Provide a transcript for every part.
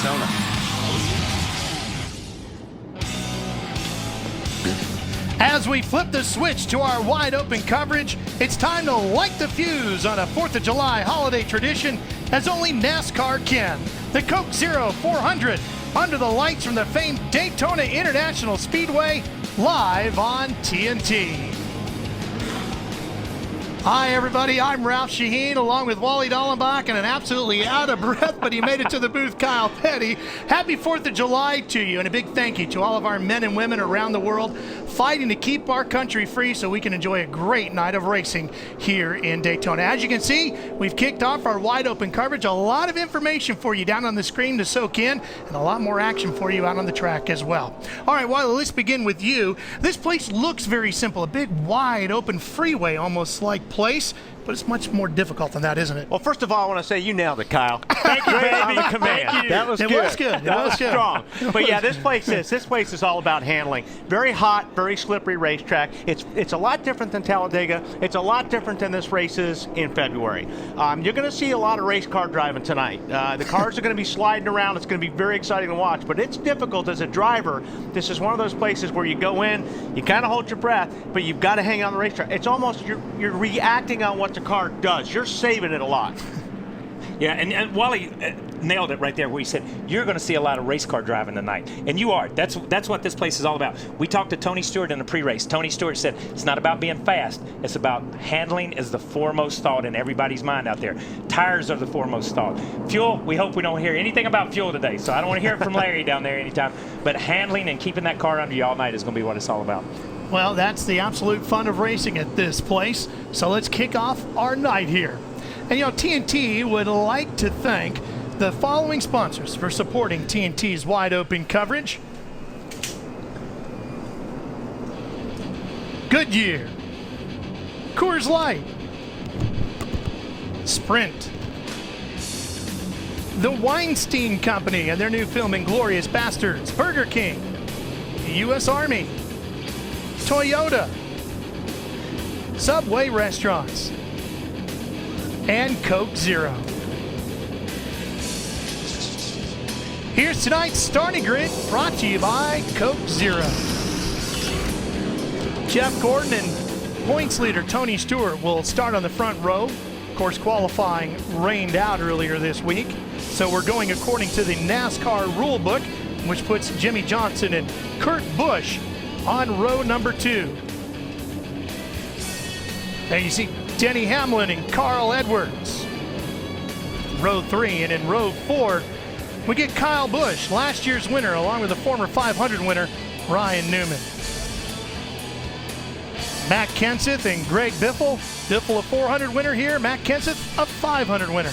Daytona. As we flip the switch to our wide open coverage, it's time to light the fuse on a 4th of July holiday tradition as only NASCAR can. The Coke Zero 400 under the lights from the famed Daytona International Speedway, live on TNT. Hi everybody, I'm Ralph Sheheen along with Wally Dallenbach and an absolutely out of breath, but he made it to the booth, Kyle Petty. Happy 4th of July to you, and a big thank you to all of our men and women around the world fighting to keep our country free so we can enjoy a great night of racing here in Daytona. As you can see, we've kicked off our wide open coverage. A lot of information for you down on the screen to soak in, and a lot more action for you out on the track as well. All right, Wally, let's begin with you. This place looks very simple, a big wide open freeway almost like place, but it's much more difficult than that, isn't it? Well, first of all, I want to say you nailed it, Kyle. Thank you, baby. On the command. Thank you. That was good. It was good. That was strong. But yeah, this place is all about handling. Very hot, very slippery racetrack. It's a lot different than Talladega. It's a lot different than this race is in February. You're going to see a lot of race car driving tonight. The cars are going to be sliding around. It's going to be very exciting to watch, but it's difficult as a driver. This is one of those places where you go in, you kind of hold your breath, but you've got to hang on the racetrack. It's almost you're reacting on what the car does. You're saving it a lot. Yeah, and Wally nailed it right there where he said, you're going to see a lot of race car driving tonight. And you are. That's what this place is all about. We talked to Tony Stewart in the pre-race. Tony Stewart said, it's not about being fast. It's about handling is the foremost thought in everybody's mind out there. Tires are the foremost thought. Fuel, we hope we don't hear anything about fuel today, so I don't want to hear it from Larry down there anytime. But handling and keeping that car under you all night is going to be what it's all about. Well, that's the absolute fun of racing at this place. So let's kick off our night here. And you know, TNT would like to thank the following sponsors for supporting TNT's wide open coverage. Goodyear, Coors Light, Sprint, the Weinstein Company and their new film Inglourious Bastards, Burger King, the U.S. Army, Toyota, Subway Restaurants, and Coke Zero. Here's tonight's starting grid brought to you by Coke Zero. Jeff Gordon and points leader Tony Stewart will start on the front row. Of course, qualifying rained out earlier this week, so we're going according to the NASCAR rule book, which puts Jimmy Johnson and Kurt Busch on row number 2. And you see Denny Hamlin and Carl Edwards. Row 3, and in row 4, we get Kyle Busch, last year's winner, along with the former 500 winner, Ryan Newman. Matt Kenseth and Greg Biffle. Biffle a 400 winner here, Matt Kenseth a 500 winner.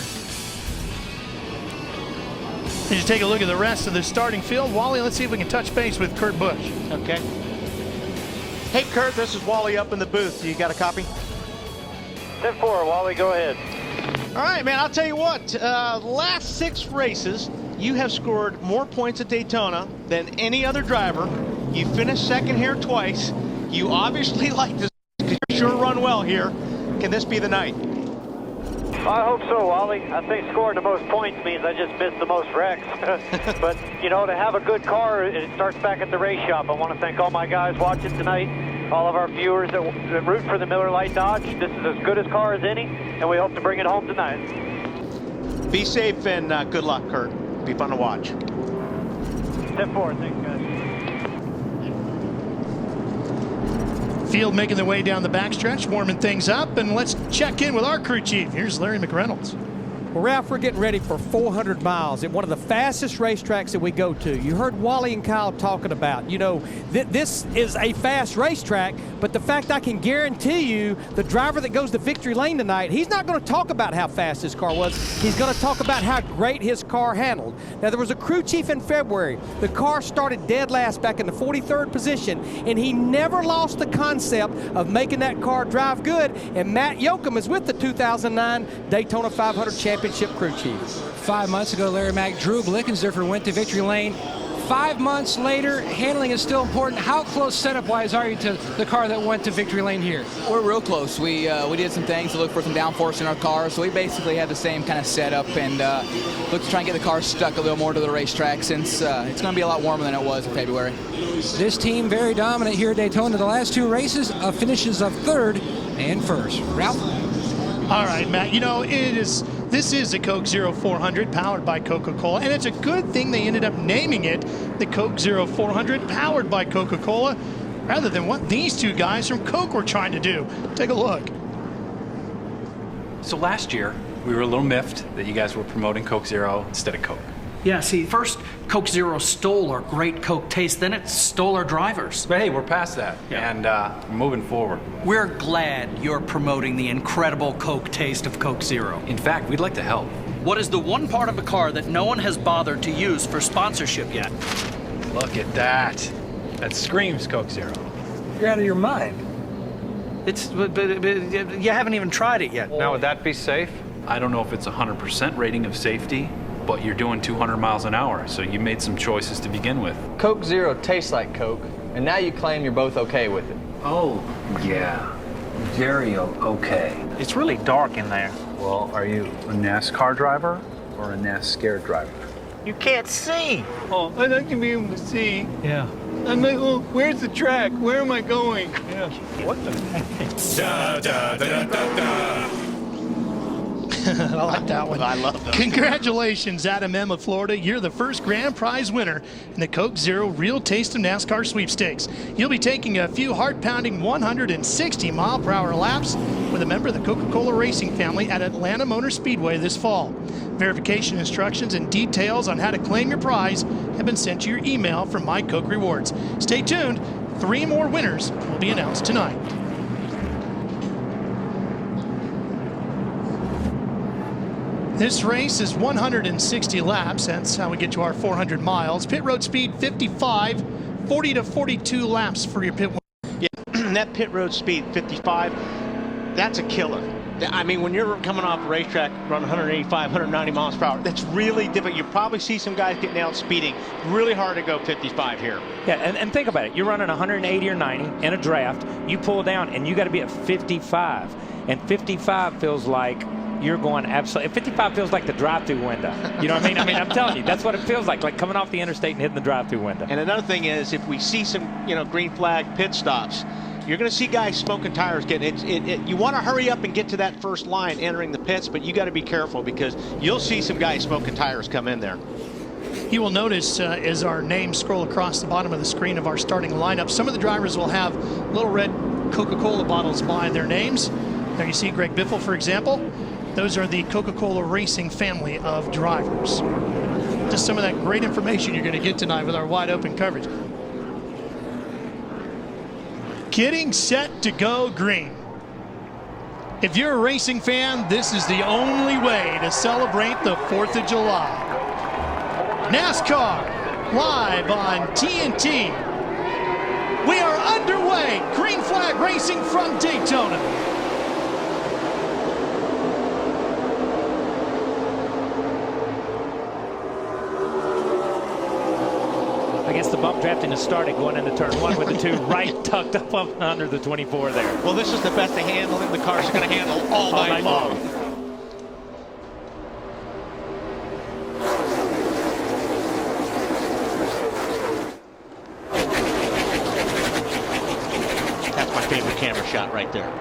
As you take a look at the rest of the starting field, Wally, let's see if we can touch base with Kurt Busch. Okay. Hey, Kurt, this is Wally up in the booth. You got a copy? 10-4, Wally, go ahead. All right, man, I'll tell you what. Last 6 races, you have scored more points at Daytona than any other driver. You finished second here twice. You obviously like this because you sure run well here. Can this be the night? I hope so, Wally. I think scoring the most points means I just missed the most wrecks. But, you know, to have a good car, it starts back at the race shop. I want to thank all my guys watching tonight, all of our viewers that root for the Miller Lite Dodge. This is as good a car as any, and we hope to bring it home tonight. Be safe and good luck, Kurt. Be fun to watch. 10-4, thanks, guys. Field making their way down the backstretch, warming things up, and let's check in with our crew chief. Here's Larry McReynolds. Well, Ralph, we're getting ready for 400 miles at one of the fastest racetracks that we go to. You heard Wally and Kyle talking about, you know, this is a fast racetrack, but the fact I can guarantee you the driver that goes to victory lane tonight, he's not going to talk about how fast his car was. He's going to talk about how great his car handled. Now, there was a crew chief in February. The car started dead last back in the 43rd position, and he never lost the concept of making that car drive good, and Matt Yoakum is with the 2009 Daytona 500 Championship crew chief. 5 months ago, Larry Mack, Drew Blickensderfer went to victory lane 5 months later, handling is still important. How close setup-wise are you to the car that went to victory lane here? We're real close. We did some things to look for some downforce in our car, so we basically have the same kind of setup and look to try and get the car stuck a little more to the racetrack since it's going to be a lot warmer than it was in February. This team very dominant here at Daytona. The last 2 races, finishes of 3rd and 1st. Ralph? All right, Matt. You know, this is a Coke Zero 400 powered by Coca-Cola, and it's a good thing they ended up naming it the Coke Zero 400 powered by Coca-Cola rather than what these two guys from Coke were trying to do. Take a look. So last year, we were a little miffed that you guys were promoting Coke Zero instead of Coke. Yeah, see, first Coke Zero stole our great Coke taste, then it stole our drivers. But hey, we're past that, and moving forward. We're glad you're promoting the incredible Coke taste of Coke Zero. In fact, we'd like to help. What is the one part of the car that no one has bothered to use for sponsorship yet? Look at that. That screams Coke Zero. You're out of your mind. But you haven't even tried it yet. Now, would that be safe? I don't know if it's 100% rating of safety, but you're doing 200 miles an hour, so you made some choices to begin with. Coke Zero tastes like Coke, and now you claim you're both okay with it. Oh, yeah. Very okay. It's really dark in there. Well, are you a NASCAR driver or a NASCAR driver? You can't see. Oh, I'd like to be able to see. Yeah. I'm like, oh, where's the track? Where am I going? Yeah. What the heck? Da, da, da, da, da. I like that one. I love that. Congratulations, Adam M. of Florida. You're the first grand prize winner in the Coke Zero Real Taste of NASCAR sweepstakes. You'll be taking a few heart-pounding 160-mile-per-hour laps with a member of the Coca-Cola racing family at Atlanta Motor Speedway this fall. Verification instructions and details on how to claim your prize have been sent to your email from My Coke Rewards. Stay tuned. 3 more winners will be announced tonight. This race is 160 laps. That's how we get to our 400 miles. Pit road speed 55, 40 to 42 laps for your pit. Yeah, that pit road speed 55, that's a killer. I mean, when you're coming off a racetrack, run 185, 190 miles per hour, that's really difficult. You probably see some guys getting out speeding. Really hard to go 55 here. Yeah, and think about it. You're running 180 or 90 in a draft. You pull down, and you got to be at 55. And 55 feels like you're going absolutely. 55 feels like the drive-through window. You know what I mean? I'm telling you, that's what it feels like coming off the interstate and hitting the drive-through window. And another thing is, if we see some, green flag pit stops, you're going to see guys smoking tires. You want to hurry up and get to that first line entering the pits, but you got to be careful because you'll see some guys smoking tires come in there. You will notice as our names scroll across the bottom of the screen of our starting lineup, some of the drivers will have little red Coca-Cola bottles by their names. There you see Greg Biffle, for example. Those are the Coca-Cola Racing family of drivers. Just some of that great information you're going to get tonight with our wide open coverage. Getting set to go green. If you're a racing fan, this is the only way to celebrate the 4th of July. NASCAR live on TNT. We are underway. Green flag racing from Daytona. I guess the bump drafting has started going into turn 1 with the 2 right tucked up under the 24 there. Well, this is the best of handling the cars are going to handle all night long. That's my favorite camera shot right there.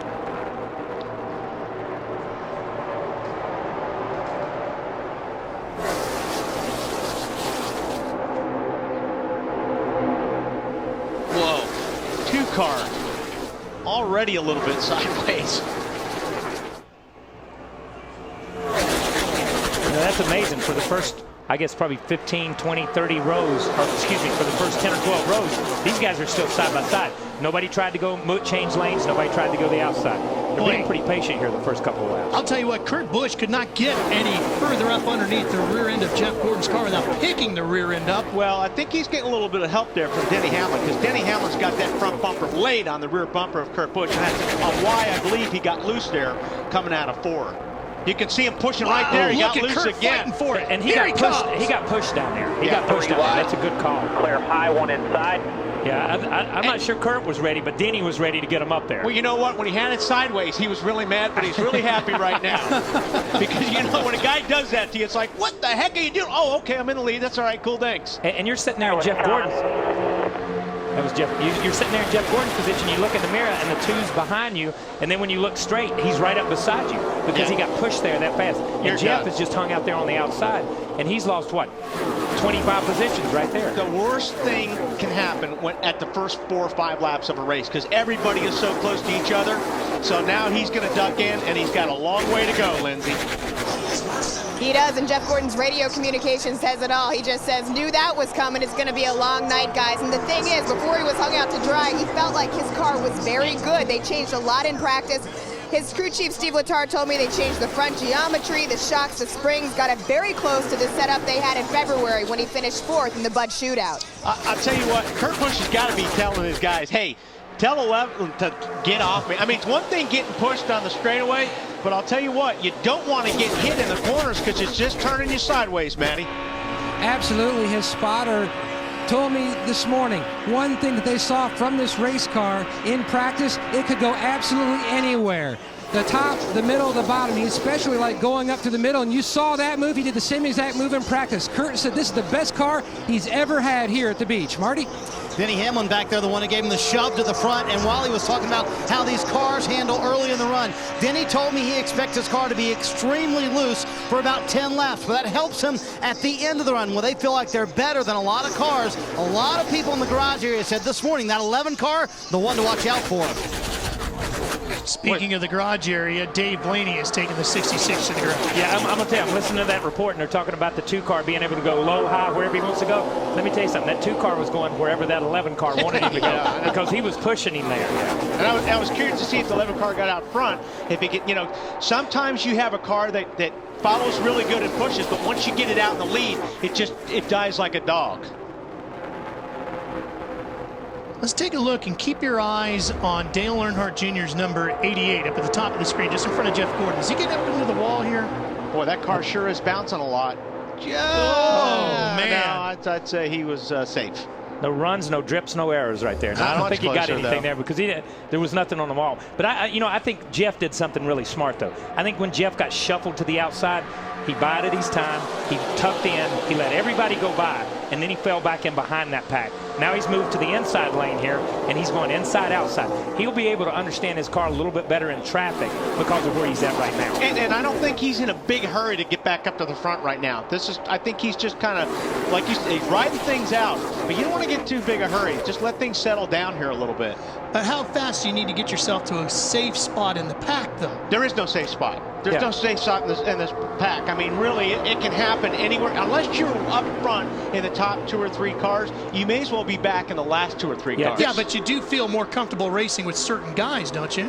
Car already a little bit sideways. That's amazing for the first, I guess, probably 15, 20, 30 rows, or excuse me, for the first 10 or 12 rows. These guys are still side by side. Nobody tried to go change lanes. Nobody tried to go the outside. They're being pretty patient here the first couple of laps. I'll tell you what, Kurt Busch could not get any further up underneath the rear end of Jeff Gordon's car without picking the rear end up. Well, I think he's getting a little bit of help there from Denny Hamlin because Denny Hamlin's got that front bumper laid on the rear bumper of Kurt Busch. And that's why I believe he got loose there coming out of 4. You can see him pushing right there. He got loose again. For it. And he got pushed down there. He got pushed down there. That's a good call. Clear high, one inside. Yeah, I'm not sure Kurt was ready, but Denny was ready to get him up there. Well, you know what? When he had it sideways, he was really mad, but he's really happy right now. Because, you know, when a guy does that to you, it's like, what the heck are you doing? Oh, okay, I'm in the lead. That's all right. Cool, thanks. And you're sitting there in Jeff Gordon's. That was Jeff. You're sitting there in Jeff Gordon's position. You look in the mirror, and the two's behind you. And then when you look straight, he's right up beside you because he got pushed there that fast. And Jeff has just hung out there on the outside, and he's lost what? 25 positions right there. The worst thing can happen at the first 4 or 5 laps of a race because everybody is so close to each other. So now he's going to duck in, and he's got a long way to go, Lindsay. He does, and Jeff Gordon's radio communication says it all. He just says, knew that was coming. It's going to be a long night, guys. And the thing is, before he was hung out to dry, he felt like his car was very good. They changed a lot in practice. His crew chief, Steve Letarte, told me they changed the front geometry, the shocks, the springs, got it very close to the setup they had in February when he finished 4th in the Bud Shootout. I'll tell you what, Kurt Busch has got to be telling his guys, hey, tell 11 to get off me. I mean, it's one thing getting pushed on the straightaway, but I'll tell you what, you don't want to get hit in the corners because it's just turning you sideways, Matty. Absolutely. His spotter told me this morning, one thing that they saw from this race car in practice, it could go absolutely anywhere. The top, the middle, the bottom. He especially liked going up to the middle, and you saw that move. He did the same exact move in practice. Kurt said this is the best car he's ever had here at the beach. Marty? Denny Hamlin back there, the one who gave him the shove to the front, and Wally was talking about how these cars handle early in the run. Denny told me he expects his car to be extremely loose for about 10 laps, but that helps him at the end of the run when they feel like they're better than a lot of cars. A lot of people in the garage area said this morning that 11 car, the one to watch out for. Speaking of the garage area, Dave Blaney is taking the 66 to the garage. Yeah, I'm going to tell you, I'm listening to that report, and they're talking about the 2 car being able to go low, high, wherever he wants to go. Let me tell you something. That 2 car was going wherever that 11 car wanted him to go because he was pushing him there. And I was curious to see if the 11 car got out front. If it get, you know, sometimes you have a car that follows really good and pushes, but once you get it out in the lead, it dies like a dog. Let's take a look and keep your eyes on Dale Earnhardt Jr.'s number 88 up at the top of the screen, just in front of Jeff Gordon. Is he getting up into the wall here? Boy, that car sure is bouncing a lot. Oh, man. No, I'd say he was safe. No runs, no drips, no errors right there. I don't think he got anything there because there was nothing on the wall. But I think Jeff did something really smart though. I think when Jeff got shuffled to the outside, he bided his time, he tucked in, he let everybody go by, and then he fell back in behind that pack. Now he's moved to the inside lane here, and he's going inside, outside. He'll be able to understand his car a little bit better in traffic because of where he's at right now. And I don't think he's in a big hurry to get back up to the front right now. I think he's just kind of, like you said, he's riding things out. But you don't want to get too big a hurry. Just let things settle down here a little bit. But how fast do you need to get yourself to a safe spot in the pack, though? There is no safe spot. There's no safe spot in this pack. I mean, really, it can happen anywhere. Unless you're up front in the top 2 or 3 cars, you may as well be back in the last 2 or 3 cars. Yeah, but you do feel more comfortable racing with certain guys, don't you?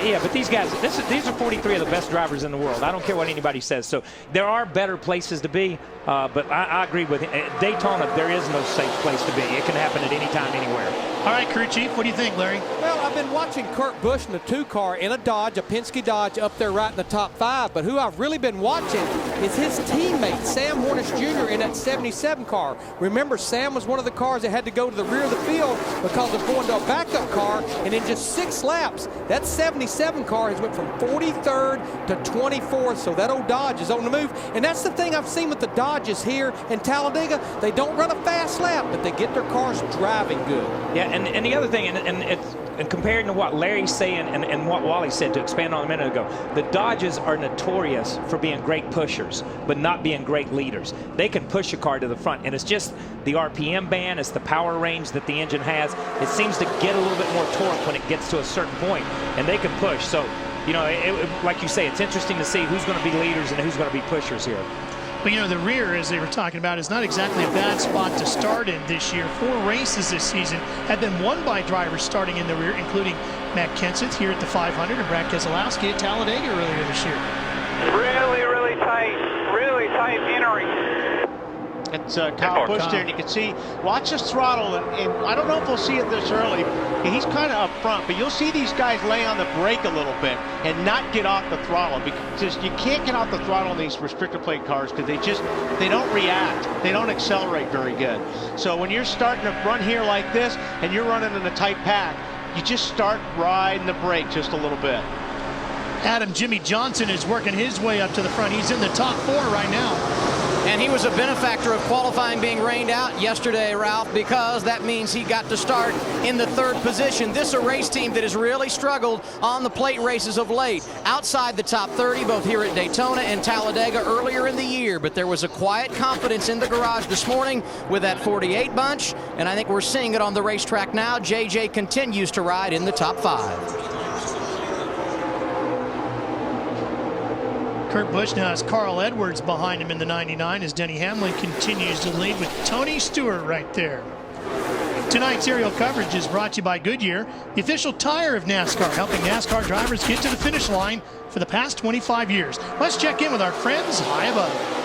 Yeah, but these guys, these are 43 of the best drivers in the world. I don't care what anybody says. So there are better places to be, but I agree with him. At Daytona, there is no safe place to be. It can happen at any time, anywhere. All right, crew chief, what do you think, Larry? Well, I've been watching Kurt Busch in the 2 car in a Dodge, a Penske Dodge, up there right in the top 5. But who I've really been watching is his teammate, Sam Hornish Jr. in that 77 car. Remember, Sam was one of the cars that had to go to the rear of the field because of going to a backup car. And in just 6 laps, that 77 car has went from 43rd to 24th. So that old Dodge is on the move. And that's the thing I've seen with the Dodges here in Talladega. They don't run a fast lap, but they get their cars driving good. Yeah, and the other thing, and comparing to what Larry's saying and what Wally said, to expand on a minute ago, the Dodges are notorious for being great pushers, but not being great leaders. They can push a car to the front, and it's just the RPM band, it's the power range that the engine has. It seems to get a little bit more torque when it gets to a certain point, and they can push. So, you know, like you say, it's interesting to see who's going to be leaders and who's going to be pushers here. Well, you know, the rear, as they were talking about, is not exactly a bad spot to start in this year. 4 races this season have been won by drivers starting in the rear, including Matt Kenseth here at the 500 and Brad Keselowski at Talladega earlier this year. Really tight entering. at Kyle Busch there, and you can see, watch his throttle, and I don't know if we'll see it this early. He's kind of up front, but you'll see these guys lay on the brake a little bit and not get off the throttle, because you can't get off the throttle in these restrictor plate cars because they don't react. They don't accelerate very good. So when you're starting to run here like this and you're running in a tight pack, you just start riding the brake just a little bit. Adam Jimmy Johnson is working his way up to the front. He's in the top 4 right now. And he was a benefactor of qualifying being rained out yesterday, Ralph, because that means he got to start in the 3rd position. This is a race team that has really struggled on the plate races of late. Outside the top 30, both here at Daytona and Talladega earlier in the year, but there was a quiet confidence in the garage this morning with that 48 bunch, and I think we're seeing it on the racetrack now. JJ continues to ride in the top 5. Kurt Busch now has Carl Edwards behind him in the 99 as Denny Hamlin continues to lead with Tony Stewart right there. Tonight's aerial coverage is brought to you by Goodyear, the official tire of NASCAR, helping NASCAR drivers get to the finish line for the past 25 years. Let's check in with our friends high above.